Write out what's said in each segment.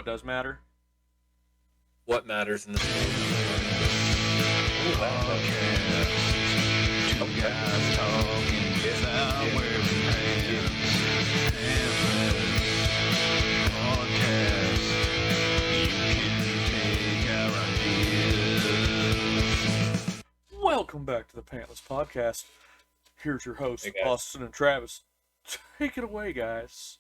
does matter? What matters in this movie? Two guys talking without wearing pants. Podcast. You can take our ideas. Welcome back to the Pantless podcast. Here's your hosts, Hey, guys. Austin and Travis. Take it away, guys.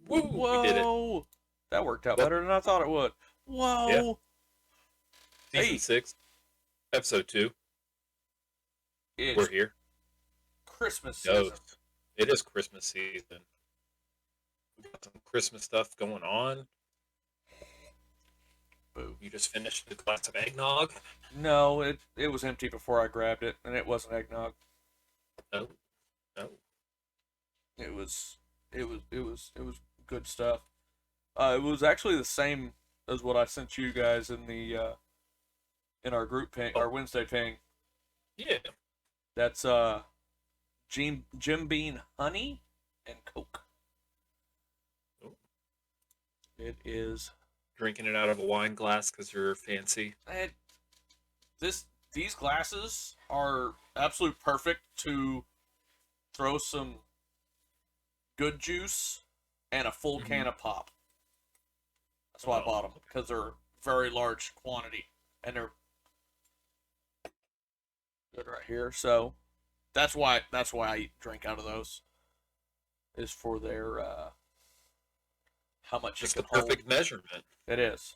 Woo! Whoa! We did it. That worked out better than I thought it would. Whoa! Season 6, episode 2. It's We're here. Christmas season. Ghost. It is Christmas season. We got some Christmas stuff going on. Boo. You just finished a glass of eggnog. No, it was empty before I grabbed it, and it wasn't eggnog. No. It was good stuff. It was actually the same as what I sent you guys in the in our group ping, our Wednesday ping. Yeah. That's Jim Bean honey and Coke. Oh. It is. Drinking it out of a wine glass because you're fancy. These glasses are absolute perfect to throw some good juice and a full can of pop. That's why I bought them, because they're very large quantity and they're good right here. So that's why I drink out of those, is for their how much Just it the can hold. perfect measurement. It is.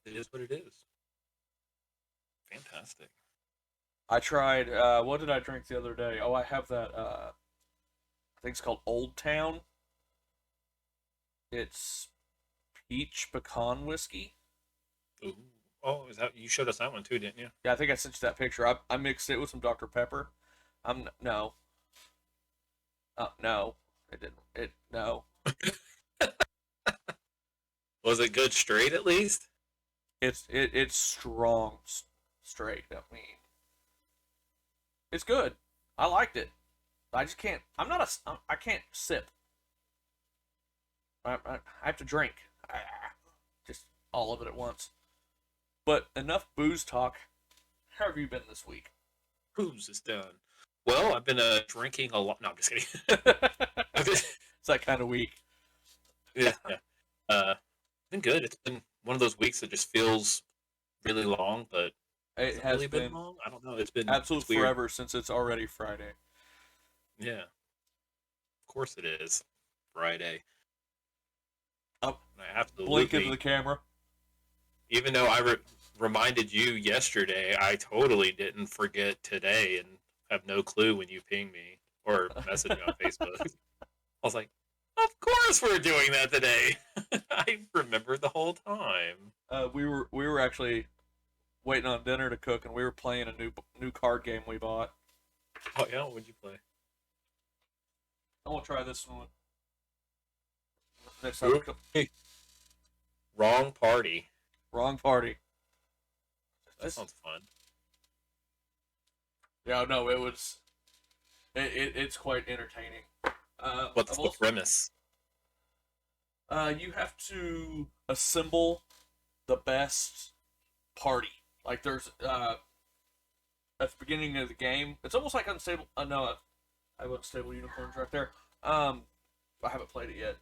It is what it is. Fantastic. I tried. What did I drink the other day? Oh, I have that. I think it's called Old Town. It's peach pecan whiskey. Ooh. Oh, is that you showed us that one too, didn't you? Yeah, I think I sent you that picture. I mixed it with some Dr. Pepper. No. No, it didn't. No. Was it good straight at least? It's strong straight. I mean, it's good. I liked it. I just can't. I can't sip. I have to drink. Just all of it at once. But enough booze talk. How have you been this week? Booze is done. Well, I've been drinking a lot. No, I'm just kidding. It's that kind of week. Yeah. Been good. It's been one of those weeks that just feels really long, but It has has really been long. I don't know. It's been absolute weird. forever since it's already Friday. Yeah. Of course it is. Friday. Oh, I absolutely. blink into the camera. Even though I reminded you yesterday, I totally didn't forget today and have no clue when you pinged me or messaged me on Facebook. I was like, of course we're doing that today. I remembered the whole time. We were actually waiting on dinner to cook, and we were playing a new card game we bought. Oh yeah, what'd you play? I want to try this one next time. Wrong party. Wrong party. That sounds fun. Yeah, no, it was. It's quite entertaining. What's the premise? You have to assemble the best party. Like there's at the beginning of the game, it's almost like Unstable. No, I have Unstable Unicorns right there. I haven't played it yet.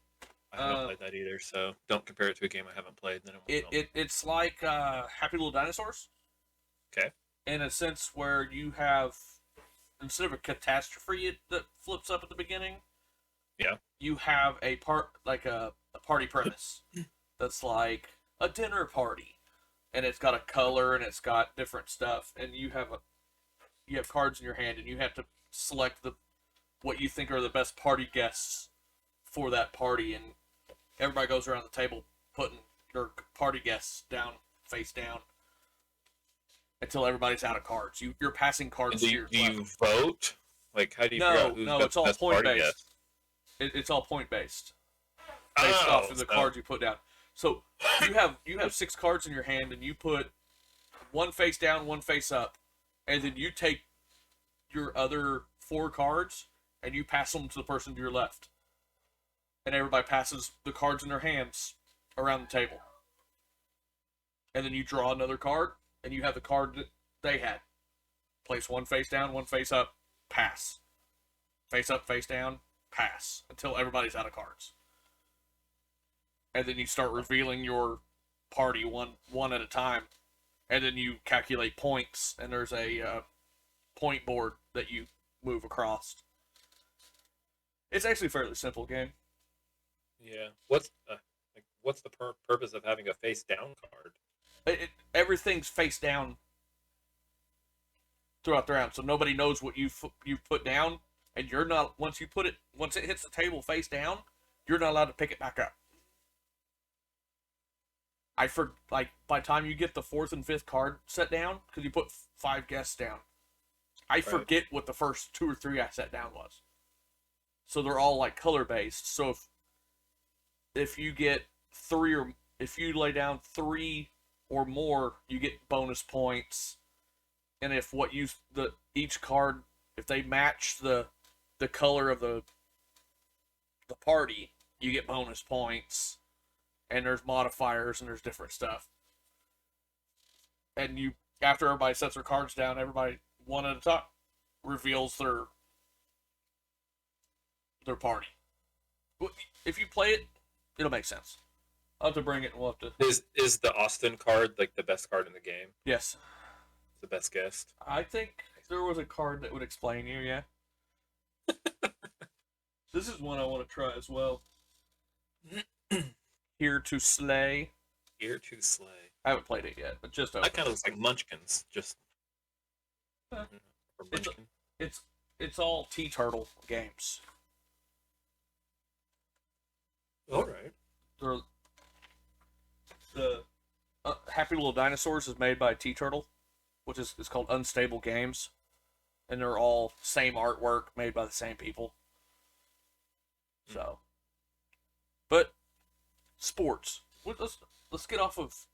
I haven't played that either, so don't compare it to a game I haven't played. Then It's like Happy Little Dinosaurs. Okay. In a sense where you have, instead of a catastrophe that flips up at the beginning, yeah, you have a party premise that's like a dinner party, and it's got a color and it's got different stuff, and you have cards in your hand, and you have to select what you think are the best party guests for that party, and everybody goes around the table putting their party guests down, face down, until everybody's out of cards. You're passing cards to your do you vote? Like, how do you figure out who's got it's the all best point party based. guest? It's all point based off of the cards you put down. So you have 6 cards in your hand, and you put one face down, one face up, and then you take your other 4 cards and you pass them to the person to your left. And everybody passes the cards in their hands around the table. And then you draw another card, and you have the card that they had. Place one face down, one face up, pass. Face up, face down, pass. Until everybody's out of cards. And then you start revealing your party one at a time. And then you calculate points, and there's a point board that you move across. It's actually a fairly simple game. Yeah. What's the purpose of having a face down card? Everything's face down throughout the round, so nobody knows what you put down, and you're not once it hits the table face down, you're not allowed to pick it back up. By the time you get the fourth and fifth card set down, because you put 5 guests down, I forget what the first 2 or 3 I set down was. So they're all like color based. So if you get 3 or if you lay down 3 or more, you get bonus points. And if each card, if they match the color of the party, you get bonus points. And there's modifiers and there's different stuff. And after everybody sets their cards down, everybody one at a time reveals their party. If you play it, it'll make sense. I'll have to bring it and we'll have to... Is the Austin card like the best card in the game? Yes. The best guest? I think there was a card that would explain you, yeah. This is one I want to try as well. Here to Slay. Here to Slay. I haven't played it yet, but just open. That kind of looks like Munchkins. Just... Or Munchkin. It's all T-Turtle games. Alright. The Happy Little Dinosaurs is made by T-Turtle, which is called Unstable Games, and they're all same artwork made by the same people. So, but sports. Let's get off of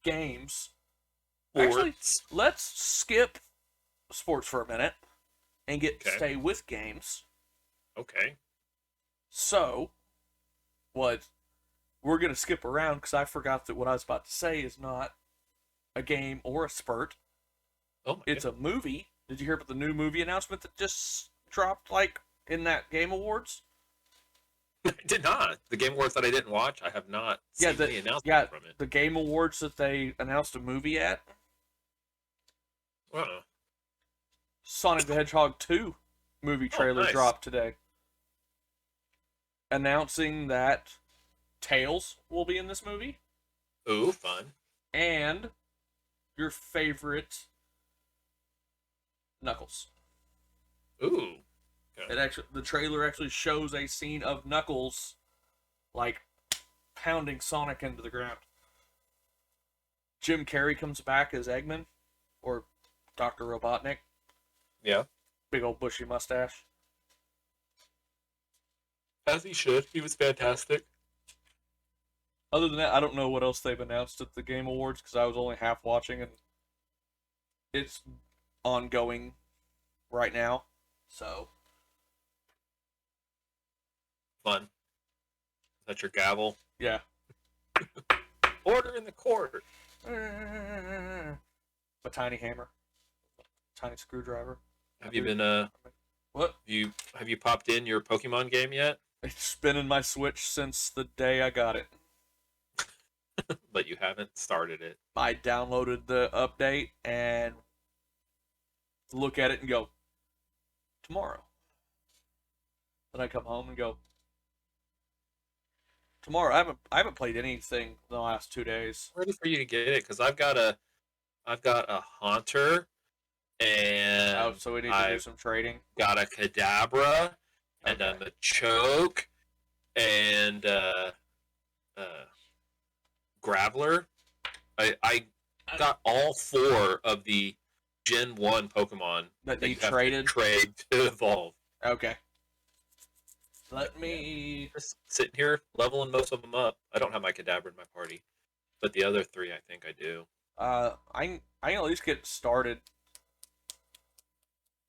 games. Actually, let's skip sports for a minute and stay with games. Okay. So, what we're going to skip around because I forgot that what I was about to say is not a game or a spurt. It's a movie. Did you hear about the new movie announcement that just dropped, in that Game Awards? I did not. The Game Awards that I didn't watch, I have not seen any announcement from it. The Game Awards that they announced a movie at. Sonic the Hedgehog 2 movie trailer dropped today. Announcing that Tails will be in this movie. Ooh, fun. And your favorite Knuckles. Ooh. Okay. The trailer actually shows a scene of Knuckles, pounding Sonic into the ground. Jim Carrey comes back as Eggman, or Dr. Robotnik. Yeah. Big old bushy mustache. As he should. He was fantastic. Other than that, I don't know what else they've announced at the Game Awards because I was only half watching and it's ongoing right now. So. Fun. Is that your gavel? Yeah. Order in the court. A tiny hammer. Tiny screwdriver. Have you been What? Have you popped in your Pokemon game yet? It's been in my Switch since the day I got it. But you haven't started it. I downloaded the update and look at it and go, tomorrow. Then I come home and go, tomorrow. I haven't played anything in the last 2 days. I'm ready for you to get it because I've got a Haunter and so we need to do some trading. Got a Kadabra and a Machoke and Graveler. I got all 4 of the Gen 1 Pokemon that you you have traded to trade to evolve. Okay. Let me just sitting here leveling most of them up. I don't have my Kadabra in my party, but the other 3 I think I do. I can at least get started.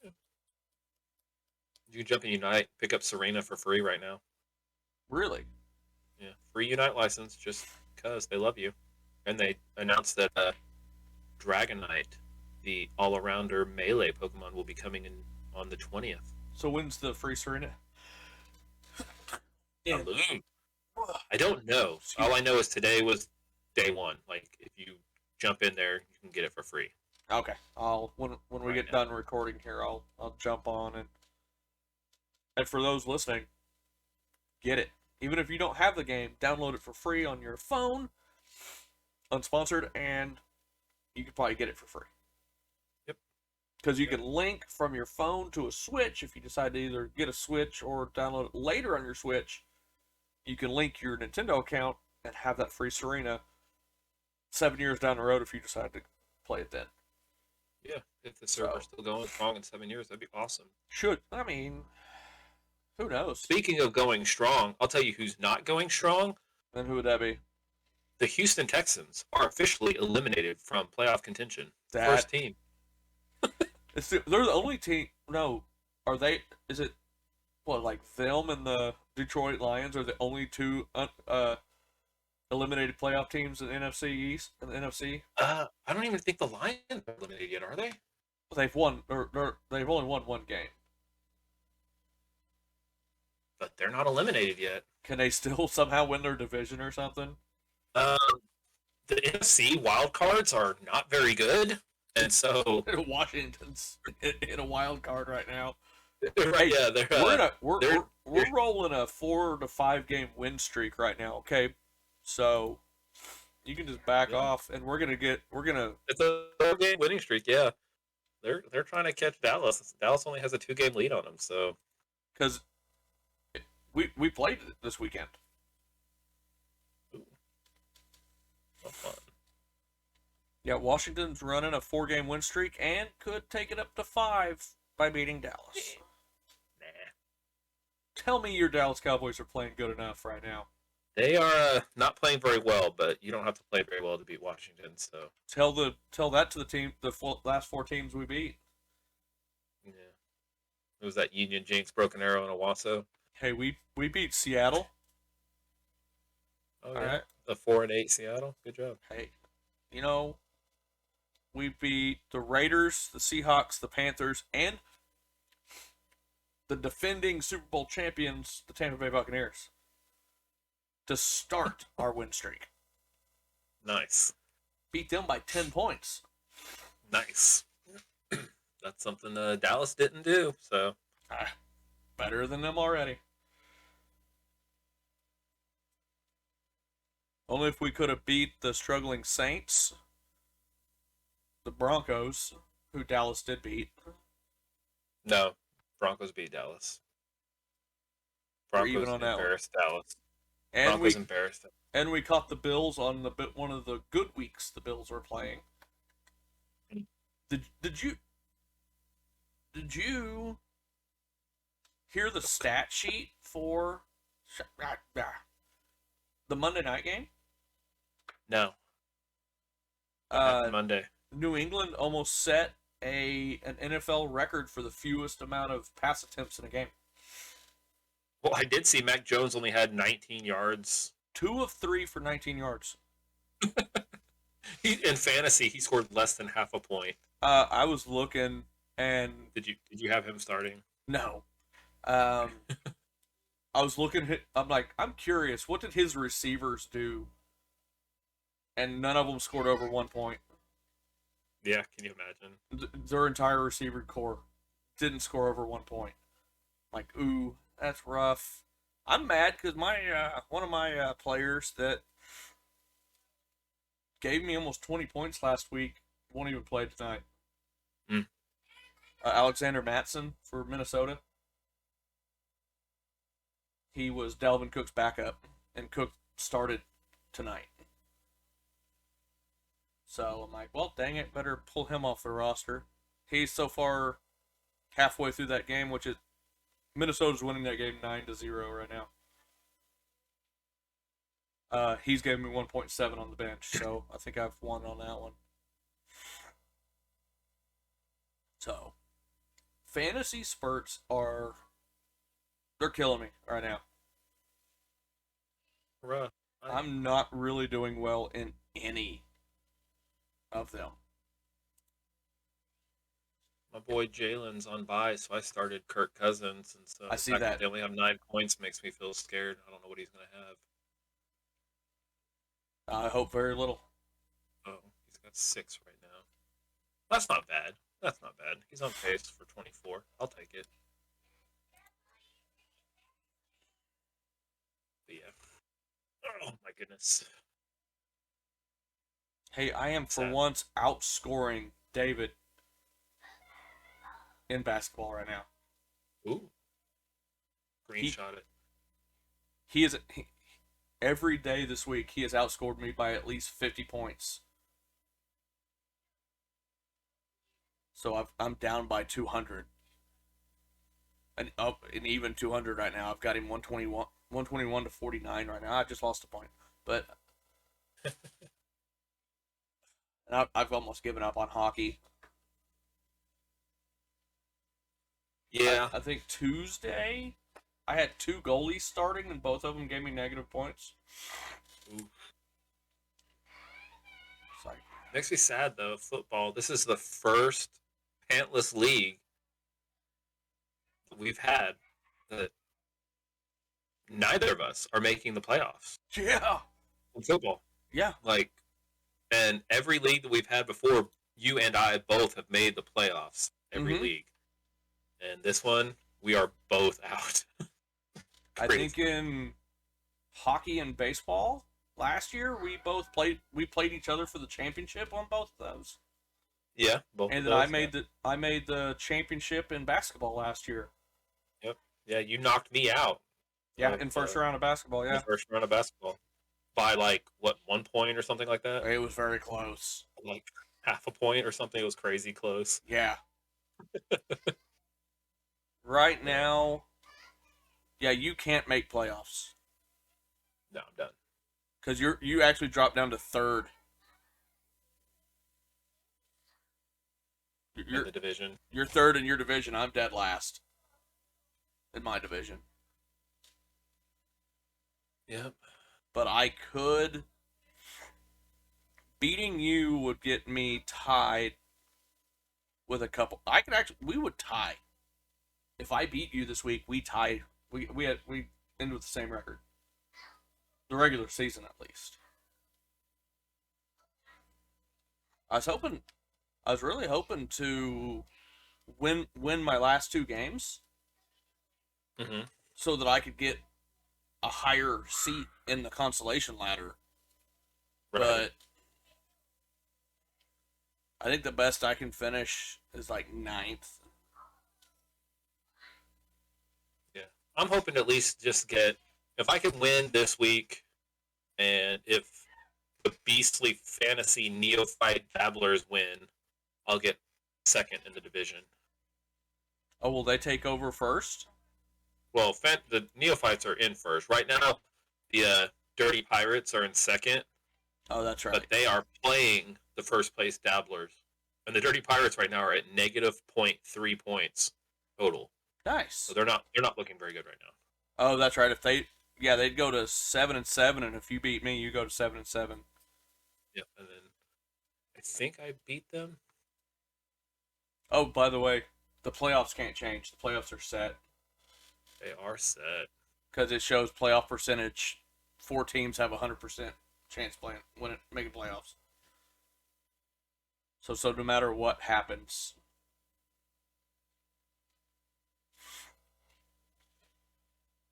You can jump in Unite, pick up Serena for free right now. Really? Yeah, free Unite license. Just because they love you. And they announced that Dragonite, the all-arounder melee Pokemon, will be coming in on the 20th. So when's the free Serena? Balloon. I don't know. All I know is today was day one. Like, if you jump in there, you can get it for free. Okay. When we get done recording here, I'll jump on and for those listening, get it. Even if you don't have the game, download it for free on your phone, unsponsored, and you can probably get it for free. Yep. Because you can link from your phone to a Switch if you decide to either get a Switch or download it later on your Switch. You can link your Nintendo account and have that free Serena 7 years down the road if you decide to play it then. Yeah, if the server's still going strong in 7 years, that'd be awesome. I mean, who knows? Speaking of going strong, I'll tell you who's not going strong. And who would that be? The Houston Texans are officially eliminated from playoff contention. First team. They're the only team. No, are they? Is it what, like them and the Detroit Lions are the only two eliminated playoff teams in the NFC East and the NFC? I don't even think the Lions are eliminated yet, are they? They've won, or they've only won one game. But they're not eliminated yet. Can they still somehow win their division or something? The NFC wild cards are not very good, and so Washington's in a wild card right now. Right, yeah, we're rolling a 4 to 5 game win streak right now. Okay, so you can just back off, and we're gonna. It's a 4-game winning streak. Yeah, they're trying to catch Dallas. Dallas only has a 2-game lead on them, so because we played it this weekend. Fun. Yeah, Washington's running a 4-game win streak and could take it up to 5 by beating Dallas. Nah. Tell me your Dallas Cowboys are playing good enough right now. They are not playing very well, but you don't have to play very well to beat Washington. So tell that to the team, last 4 teams we beat. Yeah, it was that Union Jinx, Broken Arrow, and Owasso. Hey, we beat Seattle. Oh yeah, all right. The 4-8 Seattle. Good job. Hey, we beat the Raiders, the Seahawks, the Panthers, and the defending Super Bowl champions, the Tampa Bay Buccaneers, to start our win streak. Nice. Beat them by 10 points. Nice. That's something Dallas didn't do, so. Better than them already. Only if we could have beat the struggling Saints, the Broncos, who Dallas did beat. No, Broncos beat Dallas. Broncos even on that embarrassed Dallas. And Broncos embarrassed them. And we caught the Bills on one of the good weeks the Bills were playing. Did you hear the stat sheet for the Monday night game? No. Monday. New England almost set an NFL record for the fewest amount of pass attempts in a game. Well, I did see Mac Jones only had 19 yards. 2 of 3 for 19 yards. In fantasy, he scored less than half a point. I was looking, and did you have him starting? No. I was looking. I'm like, I'm curious. What did his receivers do? And none of them scored over 1 point. Yeah, can you imagine? Their entire receiver core didn't score over 1 point. Like, ooh, that's rough. I'm mad because one of my players that gave me almost 20 points last week won't even play tonight. Alexander Mattson for Minnesota. He was Dalvin Cook's backup, and Cook started tonight. So I'm like, well, dang it, better pull him off the roster. He's so far halfway through that game, which is Minnesota's winning that game 9-0 right now. He's giving me 1.7 on the bench, so I think I've won on that one. So, fantasy spurts they're killing me right now. Right. I'm not really doing well in any of them. My boy Jalen's on bye, so I started Kirk Cousins, and so I the see fact that. they only have 9 points makes me feel scared. I don't know what he's going to have. I hope very little. Oh, he's got 6 right now. That's not bad. That's not bad. He's on pace for 24. I'll take it. But yeah. Oh my goodness. Hey, I am for Sad. once outscoring David in basketball right now. Ooh. Screenshot it. Every day this week he has outscored me by at least 50 points. So I'm down by 200. And up and even 200 right now. I've got him 121 to 49 right now. I just lost a point. But and I've almost given up on hockey. Yeah. I think Tuesday I had 2 goalies starting and both of them gave me negative points. Ooh. It's like, Makes me sad though. Football. This is the first Pantless league we've had that neither of us are making the playoffs yeah. in football. Yeah. Like, and every league that we've had before, you and I both have made the playoffs. Every Mhm. league, and this one we are both out. I think in hockey and baseball last year we played each other for the championship on both of those. Yeah, both. And of then those, I made the championship in basketball last year. Yep. Yeah, you knocked me out. Yeah, in first round of basketball, In yeah. the first round of basketball. By like what, 1 point or something like that? It was very close. Like half a point or something. It was crazy close. Yeah. Right now, yeah, you can't make playoffs. No, I'm done. Because you actually dropped down to third. In the division. You're third in your division. I'm dead last in my division. Yep. But I could. Beating you would get me tied with a couple. We would tie. If I beat you this week, we tie. We end with the same record. The regular season, at least. I was really hoping to win my last 2 games, so that I could get a higher seat in the consolation ladder. Right. But I think the best I can finish is like 9th. Yeah. I'm hoping to at least just get, if I can win this week, and if the beastly fantasy neophyte dabblers win, I'll get second in the division. Oh, will they take over first? Well, the neophytes are in first. Right now, the Dirty Pirates are in second. Oh, that's right. But they are playing the first place dabblers. And the Dirty Pirates right now are at negative 0.3 points total. Nice. So they're not looking very good right now. Oh, that's right. They'd go to 7-7, and if you beat me, you go to 7-7. Yep, and then I think I beat them. Oh, by the way, the playoffs can't change. The playoffs are set. They are set. Because it shows playoff percentage. 4 teams have 100% chance making playoffs. So no matter what happens.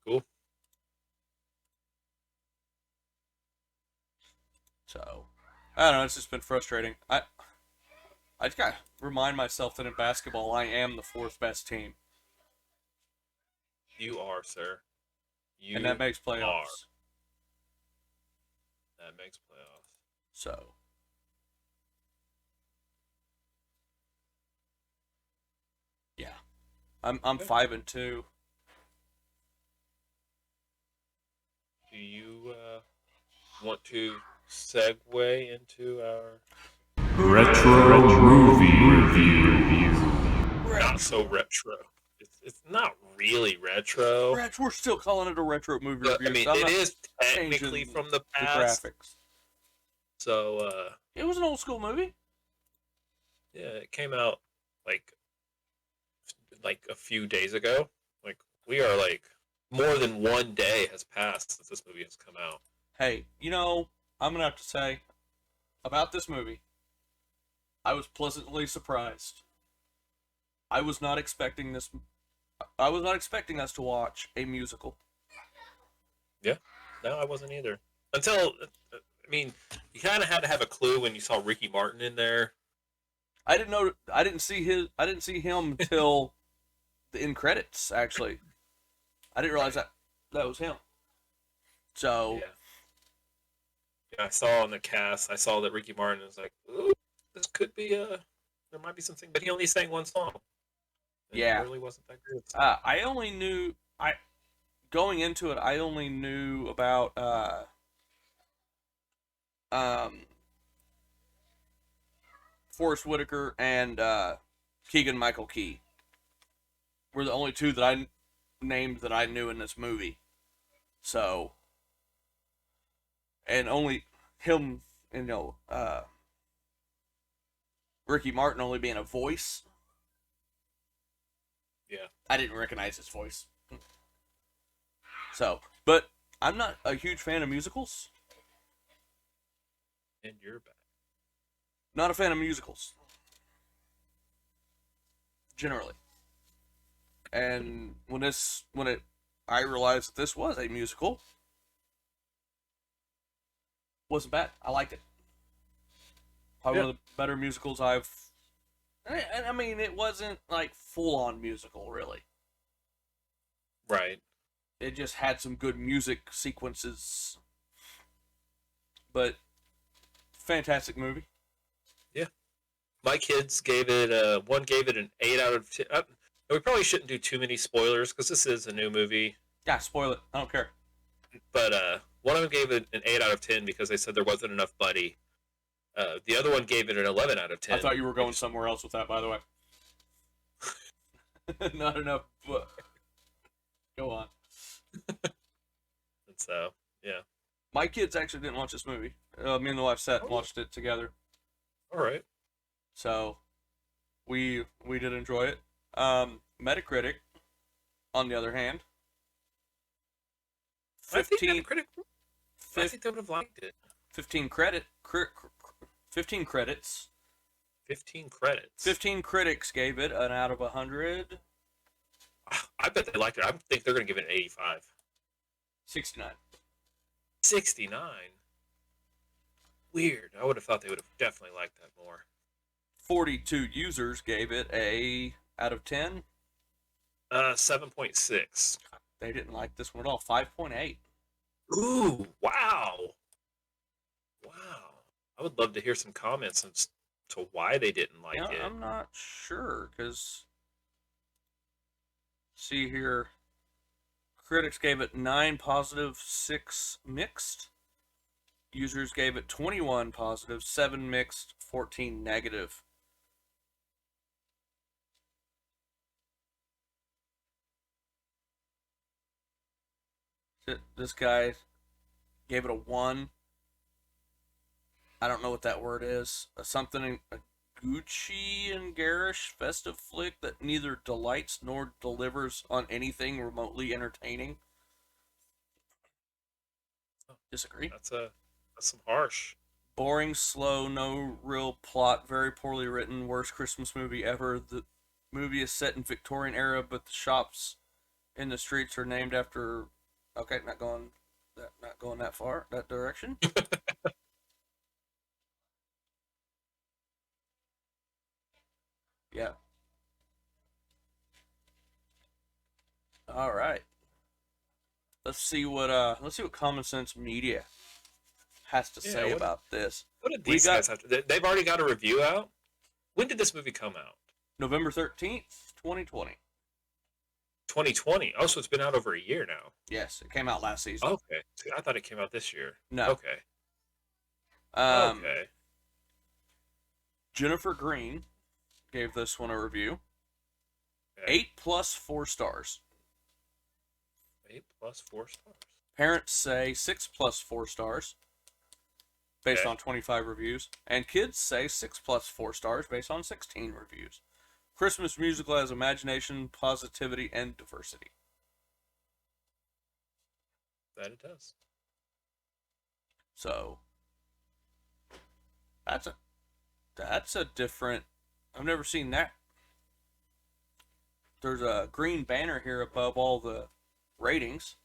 Cool. So, I don't know. It's just been frustrating. I just gotta remind myself that in basketball, I am the 4th best team. You are, sir. And that makes playoffs. Are. That makes playoffs. So. Yeah. I'm 5-2. Do you want to segue into our Retro movie review. not so retro it's not really retro, We're still calling it a retro movie but review. I mean, I'm it not is technically changing from the the past. graphics. So, It was an old school movie. yeah, it came out like a few days ago. Like we are like more than one day has passed since this movie has come out. Hey, I'm gonna have to say about this movie, I was pleasantly surprised. I was not expecting this. I was not expecting us to watch a musical. Yeah, no, I wasn't either. Until, I mean, you kind of had to have a clue when you saw Ricky Martin in there. I didn't know. I didn't see his. I didn't see him until the end credits. Actually, I didn't realize that was him. So Yeah. Yeah, I saw on the cast. I saw that Ricky Martin was like, "Ooh, this could be a. There might be something," but he only sang one song. And yeah, it really wasn't that good. I only knew. I going into it. I only knew about um Forrest Whitaker and Keegan Michael Key were the only two that I named that I knew in this movie. So, and only him, Ricky Martin only being a voice. Yeah. I didn't recognize his voice. So, but I'm not a huge fan of musicals. And you're back. Not a fan of musicals. Generally. And I realized that this was a musical. Wasn't bad. I liked it. Probably one of the better musicals I've. And I mean, it wasn't like full on musical, really. Right. It just had some good music sequences. But fantastic movie. Yeah. My kids gave it one gave it an 8 out of 10. We probably shouldn't do too many spoilers because this is a new movie. Yeah, spoil it. I don't care. But one of them gave it an 8 out of 10 because they said there wasn't enough Buddy. The other one gave it an 11 out of 10. I thought you were going somewhere else with that, by the way. Not enough. Go on. And so, yeah. My kids actually didn't watch this movie. Me and the wife sat and watched it together. All right. So, we did enjoy it. Metacritic, on the other hand, 15 I think they would have liked it. 15 credits. 15 credits. 15 critics gave it an out of 100. I bet they liked it. I think they're going to give it an 85. 69. 69? Weird. I would have thought they would have definitely liked that more. 42 users gave it a out of 10. 7.6. They didn't like this one at all. 5.8. Ooh, wow. Wow. I would love to hear some comments as to why they didn't like it. I'm not sure, because see here, critics gave it 9 positive, 6 mixed. Users gave it 21 positive, 7 mixed, 14 negative. This guy gave it a 1. I don't know what that word is. A Gucci and garish festive flick that neither delights nor delivers on anything remotely entertaining. Disagree. That's some harsh. Boring, slow, no real plot, very poorly written, worst Christmas movie ever. The movie is set in Victorian era, but the shops in the streets are named after. Okay, not going that far, that direction. Yeah. All right. Let's see what Common Sense Media has to say about this. What did these guys have to? They've already got a review out. When did this movie come out? November 13th, 2020. 2020. Oh, so it's been out over a year now. Yes, it came out last season. Okay. See, I thought it came out this year. No. Okay. Okay. Jennifer Green gave this one a review. Okay. 8+ 4 stars. 8 plus 4 stars. Parents say 6+ 4 stars based Okay. on 25 reviews. And kids say 6+ 4 stars based on 16 reviews. Christmas musical has imagination, positivity, and diversity. That it does. So that's a different. I've never seen that. There's a green banner here above all the ratings,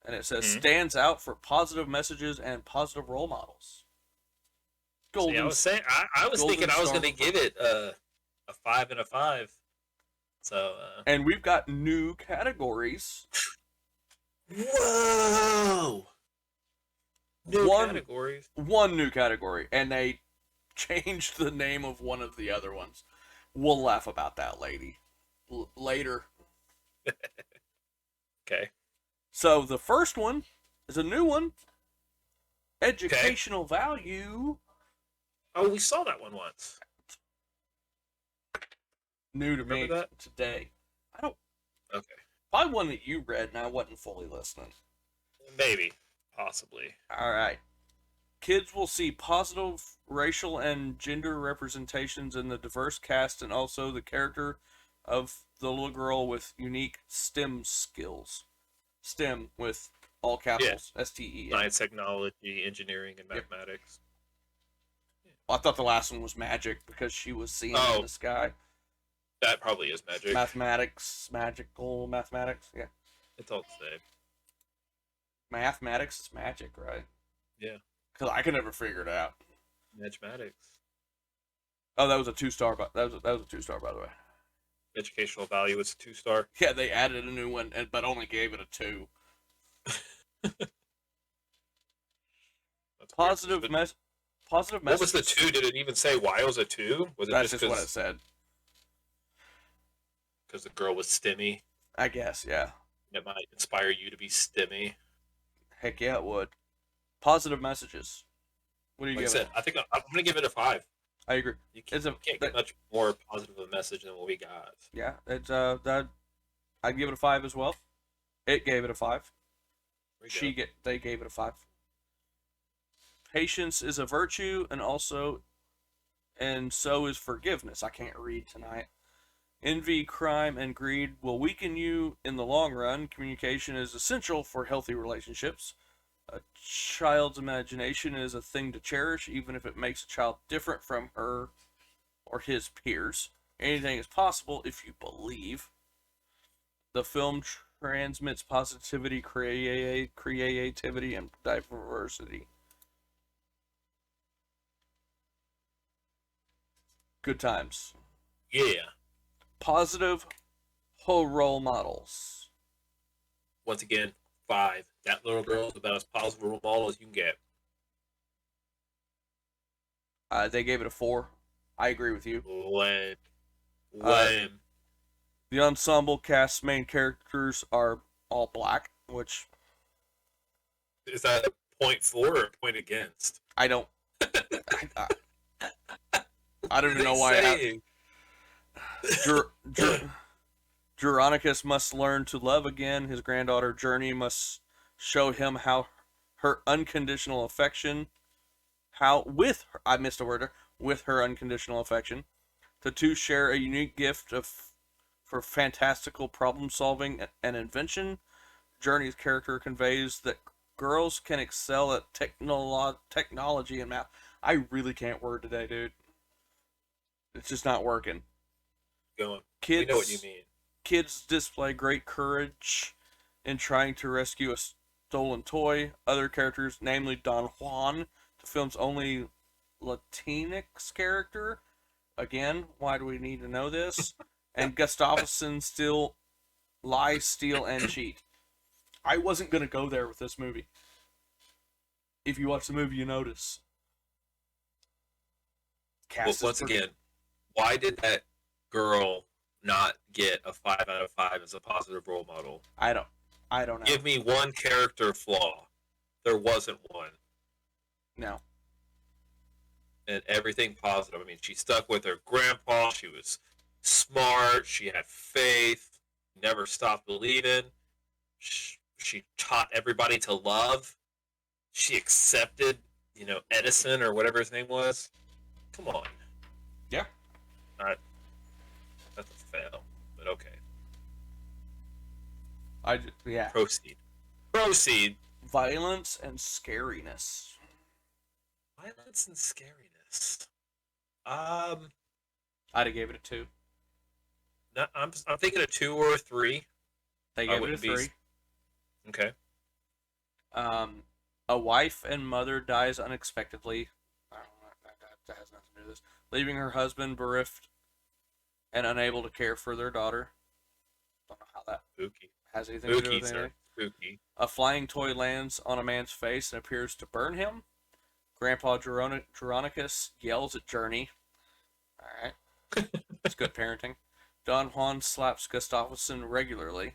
and it says stands out for positive messages and positive role models. See, I was saying, I was thinking I was going to give it a 5 and a 5. So. And we've got new categories. Whoa! New categories. One new category, and they changed the name of one of the other ones. We'll laugh about that, later. Okay. So the first one is a new one. Educational value. Oh, we saw that one once. New to Remember me that? today. I don't. Okay. Probably one that you read and I wasn't fully listening. Maybe. Possibly. All right. Kids will see positive racial and gender representations in the diverse cast and also the character of the little girl with unique STEM skills. STEM with all capitals. Yeah. STEM. Science, technology, engineering, and mathematics. Well, I thought the last one was magic because she was seeing in the sky. That probably is magic. Magical mathematics. Yeah. It's all the same. Mathematics is magic, right? Yeah. Because I could never figure it out. Mathematics. Oh, that was a 2-star. That was a 2-star, by the way. Educational value is a 2-star. Yeah, they added a new one, but only gave it a 2. Positive message. What was the 2? Did it even say why it was a 2? Was it That's just what it said. Because the girl was STEMmy? I guess, yeah. It might inspire you to be STEMmy. Heck yeah, it would. Positive messages. What do you give it? I think I'm going to give it a 5. I agree. You can't get much more positive of a message than what we got. Yeah, it's I'd give it a 5 as well. It gave it a 5. They gave it a 5. Patience is a virtue, and so is forgiveness. I can't read tonight. Envy, crime, and greed will weaken you in the long run. Communication is essential for healthy relationships. A child's imagination is a thing to cherish, even if it makes a child different from her or his peers. Anything is possible if you believe. The film transmits positivity, creativity, and diversity. Good times. Yeah. Positive role models. Once again, 5. That little girl is about as positive a role model as you can get. They gave it a 4. I agree with you. Lame. The ensemble cast's main characters are all black, which... Is that a 0.4 or a point against? I don't... I don't even know why Geronicus must learn to love again. His granddaughter Journey must show him how her unconditional affection, with her unconditional affection. The two share a unique gift for fantastical problem solving and invention. Journey's character conveys that girls can excel at technology and math. I really can't word today, dude. It's just not working. Going. We know what you mean. Kids display great courage in trying to rescue a stolen toy. Other characters, namely Don Juan, the film's only Latinx character. Again, why do we need to know this? And Gustafsson still lie, steal, and cheat. I wasn't going to go there with this movie. If you watch the movie, you notice. Once again, why did that girl not get a 5 out of 5 as a positive role model? I don't know. Give me one character flaw. There wasn't one. No. And everything positive. I mean, she stuck with her grandpa. She was smart. She had faith. Never stopped believing. She taught everybody to love. She accepted, Edison or whatever his name was. Come on. Yeah. Not, that's a fail, but okay. Yeah. Proceed. Violence and scariness. Violence and scariness. I'd have gave it a 2. No, I'm thinking a 2 or a 3. They gave it a 3. Okay. A wife and mother dies unexpectedly. I don't know, that has nothing to do with this. Leaving her husband bereft and unable to care for their daughter. Don't know how that Spooky. has anything to do Spooky, with sir. anything. Spooky. A flying toy lands on a man's face and appears to burn him. Grandpa Geronicus yells at Journey. Alright. It's good parenting. Don Juan slaps Gustafsson regularly.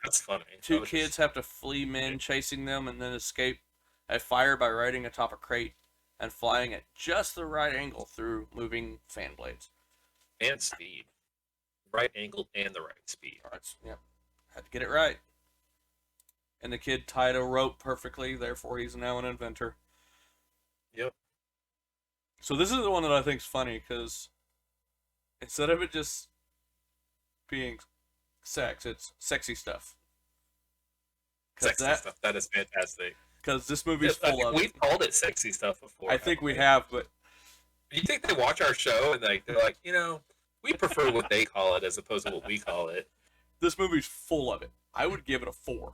That's funny. Two kids have to flee men chasing them and then escape a fire by riding atop a crate and flying at just the right angle through moving fan blades. And speed. Right angle and the right speed. Alright, yep. Had to get it right. And the kid tied a rope perfectly, therefore he's now an inventor. Yep. So this is the one that I think is funny, because instead of it just being sex, it's sexy stuff. Sexy stuff. That is fantastic. Because this movie's full of We've called it sexy stuff before. I think we have, but... Do you think they watch our show and they're like, we prefer what they call it as opposed to what we call it? This movie's full of it. I would give it a 4.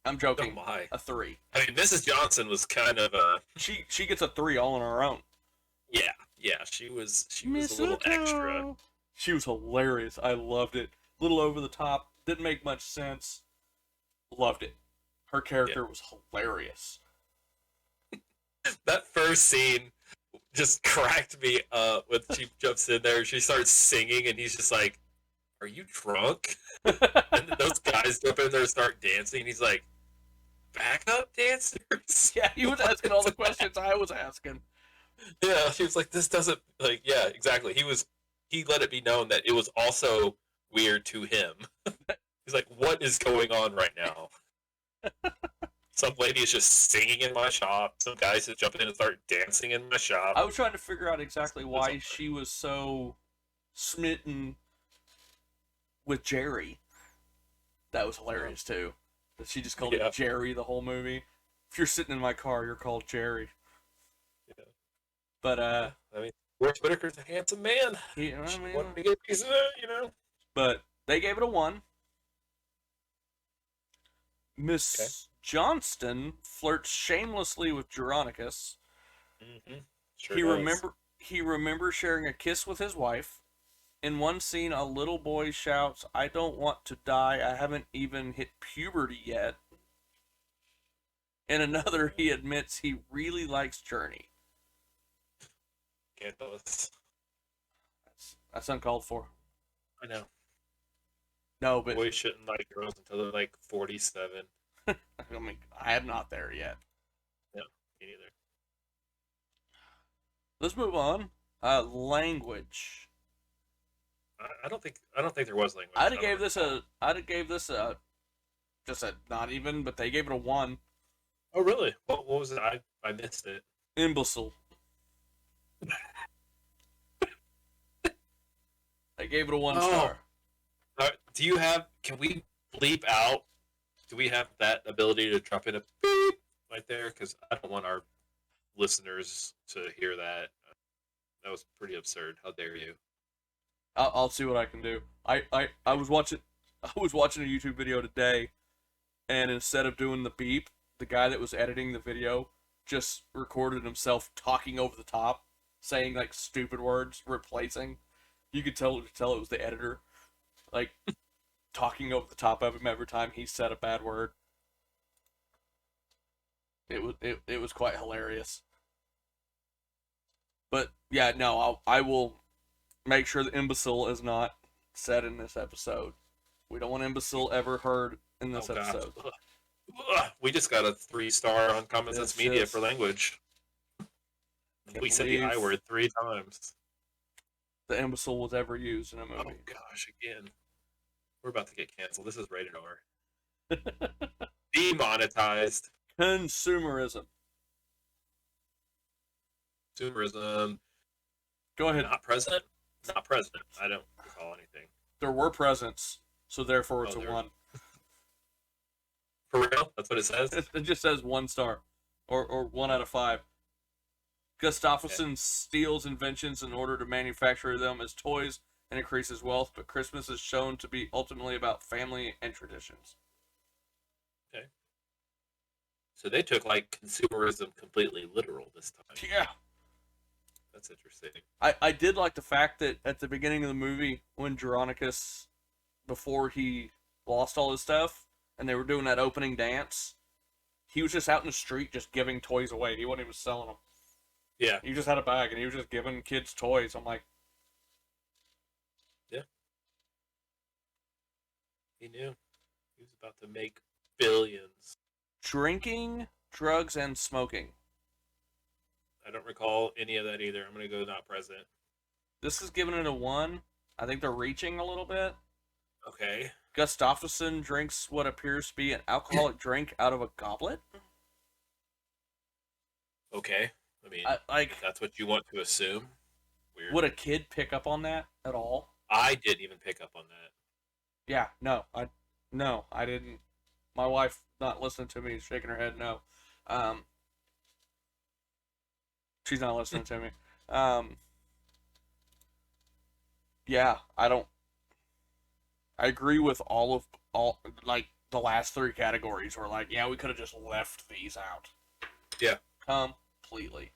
I'm joking. Oh my. A 3. I mean, Mrs. Johnson was kind of a... She gets a 3 all on her own. Yeah, she was a little extra. She was hilarious. I loved it. Little over the top. Didn't make much sense. Loved it. Her character was hilarious. That first scene just cracked me up when she jumps in there. She starts singing, and he's just like, "Are you drunk?" And then those guys jump in there and start dancing. And he's like, "Backup dancers?" Yeah, he was asking all the questions I was asking. Yeah, she was like, "This doesn't like." Yeah, exactly. He let it be known that it was also weird to him. He's like, "What is going on right now?" Some lady is just singing in my shop. Some guys just jump in and start dancing in my shop. I was trying to figure out exactly why she was so smitten with Jerry. That was hilarious too. That she just called it Jerry the whole movie. If you're sitting in my car, you're called Jerry. Yeah. But I mean, Forrest Whitaker's a handsome man. She wanted to get a piece of it, But they gave it a 1. Miss Johnston flirts shamelessly with Geronicus. Mm-hmm. Sure He remembers sharing a kiss with his wife. In one scene, a little boy shouts, "I don't want to die. I haven't even hit puberty yet." In another, he admits he really likes Journey. Scandalous. That's uncalled for. I know. No, but boys shouldn't like girls until they're like 47. I mean, I am not there yet. No, me neither. Let's move on. Language. I don't think there was language. I'd have gave this a just a not even, but they gave it a 1. Oh really? What was it? I missed it. Imbecile. I gave it a 1 star. Can we bleep out? Do we have that ability to drop in a beep right there? Because I don't want our listeners to hear that. That was pretty absurd. How dare you? I'll see what I can do. I was watching a YouTube video today, and instead of doing the beep, the guy that was editing the video just recorded himself talking over the top, saying like stupid words, replacing. You could tell it was the editor, like talking over the top of him every time he said a bad word. It was quite hilarious. But yeah, no, I will make sure the imbecile is not said in this episode. We don't want imbecile ever heard in this episode. We just got a 3-star on Common Sense Media for language. We said the I word 3 times. the imbecile was ever used in a Oh movie. gosh, again, we're about to get canceled. This is rated R. Demonetized. Consumerism. Consumerism. Go ahead. Not present. Not present. I don't recall anything. There were presents, so therefore it's Oh, a there- 1. For real? That's what it says? It just says 1 star, or 1 out of 5. Gustafsson steals inventions in order to manufacture them as toys and increases wealth, but Christmas is shown to be ultimately about family and traditions. So they took like consumerism completely literal this time. Yeah. That's interesting. I did like the fact that at the beginning of the movie, when Geronicus, before he lost all his stuff, and they were doing that opening dance, he was just out in the street just giving toys away. He wasn't even selling them. Yeah. He just had a bag, and he was just giving kids toys. I'm like... Yeah. He knew. He was about to make billions. Drinking, drugs, and smoking. I don't recall any of that either. I'm going to go not present. This is giving it a 1. I think they're reaching a little bit. Okay. Gustafsson drinks what appears to be an alcoholic drink out of a goblet. Okay. I mean, Like, if that's what you want to assume. Weird. would a kid pick up on that at all? I didn't even pick up on that. Yeah, no, I didn't. My wife not listening to me, shaking her head no. She's not listening to me. Yeah, I agree with all like the last 3 categories were like, yeah, we could have just left these out. Yeah. Completely.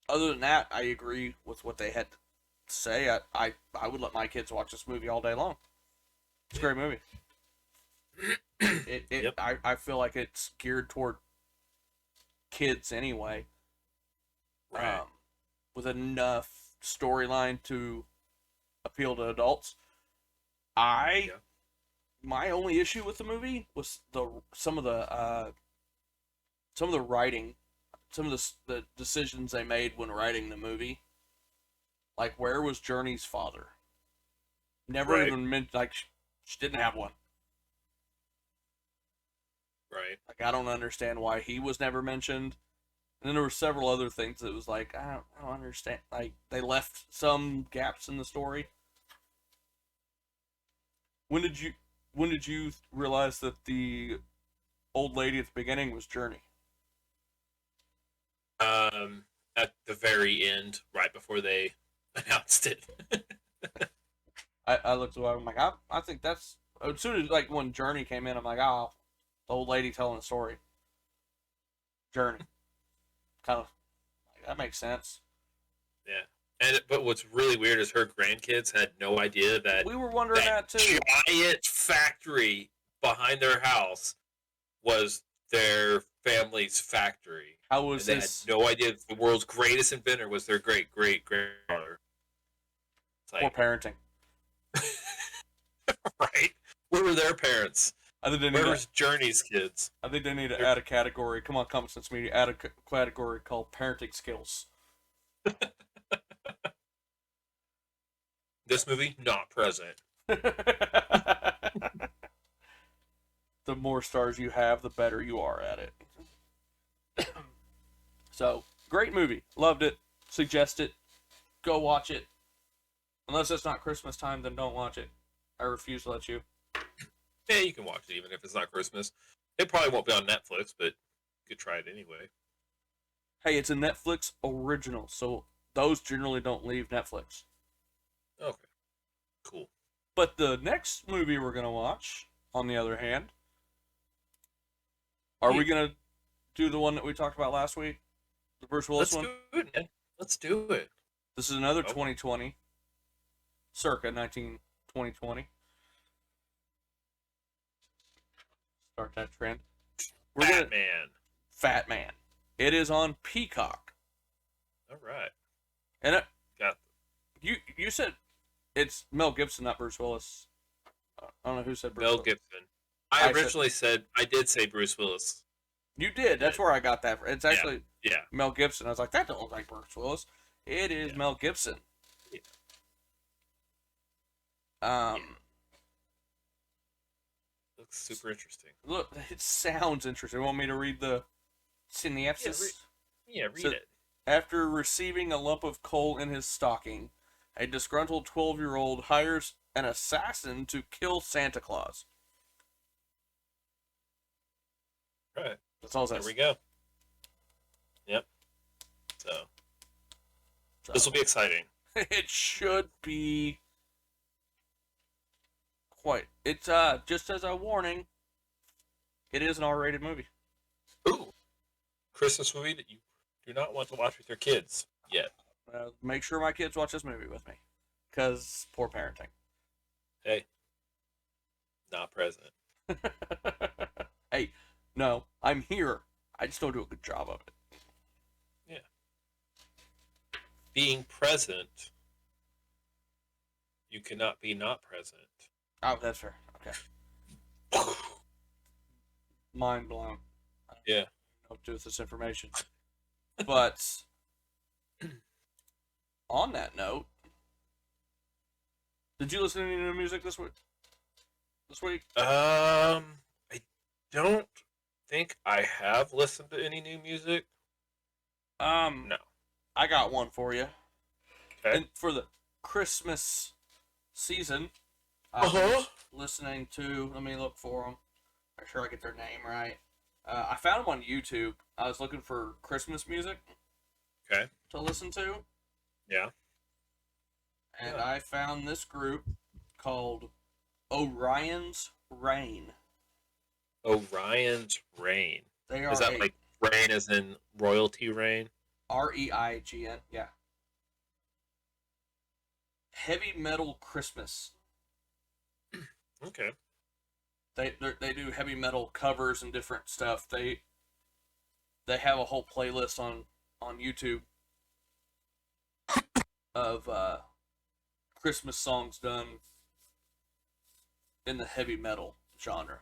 Other than that, I agree with what they had to say. I would let my kids watch this movie all day long. It's a great movie. Yep. I feel like it's geared toward kids anyway. Right. With enough storyline to appeal to adults. My only issue with the movie was some of the writing, some of the decisions they made when writing the movie. Like, where was Journey's father? Never Right. even meant, like, she didn't have one. Right. Like, I don't understand why he was never mentioned. And then there were several other things that was like, I don't understand. Like, they left some gaps in the story. When did you realize that the old lady at the beginning was Journey? At the very end, right before they announced it. I looked away. I'm like, I think that's as soon as like when Journey came in, I'm like, oh, the old lady telling the story. Journey, kind of like, that makes sense. Yeah. But what's really weird is her grandkids had no idea that We were wondering that too. giant factory behind their house was their family's factory. How was And they this? had no idea the world's greatest inventor was their great-great-grandfather. It's Poor like, parenting. right? Where were their parents? I think they need Where to, was Journey's kids? I think they need to add a category. Come on, Common Sense Media, add a category called parenting skills. This movie, not present. The more stars you have, the better you are at it. So, great movie. Loved it. Suggest it. Go watch it. Unless it's not Christmas time, then don't watch it. I refuse to let you. Yeah, you can watch it even if it's not Christmas. It probably won't be on Netflix, but you could try it anyway. Hey, it's a Netflix original, so those generally don't leave Netflix. Okay. Cool. But the next movie we're going to watch, on the other hand, are we going to do the one that we talked about last week? The Bruce Willis Let's one? do it, man. Let's do it. This is another Oh. 2020, circa 2020. Start that trend. We're gonna Batman. Fat Man. It is on Peacock, All right. and Got you said it's Mel Gibson, not Bruce Willis. I don't know who said Bruce Mel Willis. Gibson. I I said- originally said I did say Bruce Willis. You did. That's where I got that from. It's actually Yeah. Mel Gibson. I was like, that don't look like Bruce Willis. It is Mel Gibson. Yeah. Looks super interesting. Look, it sounds interesting. Want me to read the synopsis? Read So, it. After receiving a lump of coal in his stocking, a disgruntled 12-year-old hires an assassin to kill Santa Claus. Right. That's all it There says. we go. Yep. So this will be exciting. It should be quite. It's just as a warning, it is an R-rated movie. Ooh. Christmas movie that you do not want to watch with your kids yet. Make sure my kids watch this movie with me, because poor parenting. Hey. Not present. Hey, no, I'm here. I just don't do a good job of it. Yeah. Being present, you cannot be not present. Oh, that's fair. Okay. Mind blown. Yeah. I don't know what to do with this information. But on that note, did you listen to any new music this week? I don't think I have listened to any new music. No. I got one for you. Okay. And for the Christmas season, I was listening to. Let me look for them. Make sure I get their name right. I found them on YouTube. I was looking for Christmas music. Okay. To listen to. Yeah. And I found this group called Orion's Reign. Orion's Reign. They are Is that like rain as in royalty reign? REIGN, yeah. Heavy metal Christmas. Okay. They do heavy metal covers and different stuff. They have a whole playlist on YouTube of Christmas songs done in the heavy metal genre.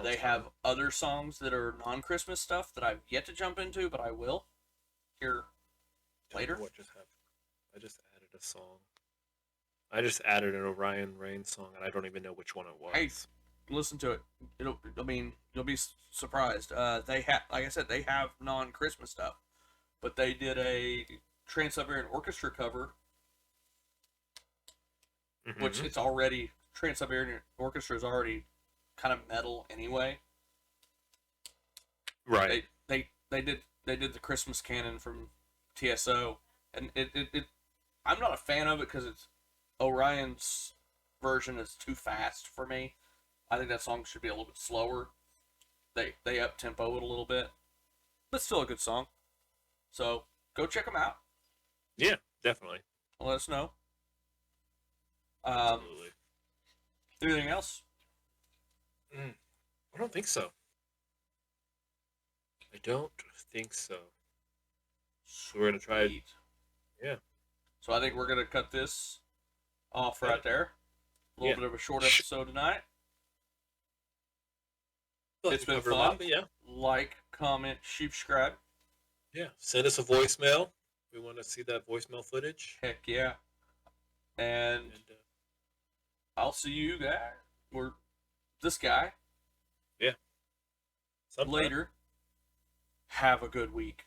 They have other songs that are non-Christmas stuff that I've yet to jump into, but I will here later. What just happened? I just added a song. I just added an Orion Rain song, and I don't even know which one it was. Hey, listen to it. You'll be surprised. They have, like I said, they have non-Christmas stuff, but they did a Trans-Siberian Orchestra cover, which it's already Trans-Siberian Orchestra is already kind of metal anyway. Right. They did the Christmas canon from TSO, and it I'm not a fan of it because it's Orion's version is too fast for me. I think that song should be a little bit slower. They up tempo it a little bit, but still a good song. So go check them out. Yeah, definitely. Let us know. Absolutely. Anything else? I don't think so. I don't think so. So we're gonna try. Sweet. Yeah. So I think we're gonna cut this off right there. A little bit of a short episode tonight. It's been fun. But yeah. Like, comment, subscribe. Yeah. Send us a voicemail. We want to see that voicemail footage. Heck yeah. And I'll see you guys. Or this guy. Yeah. Sometime. Later. Have a good week.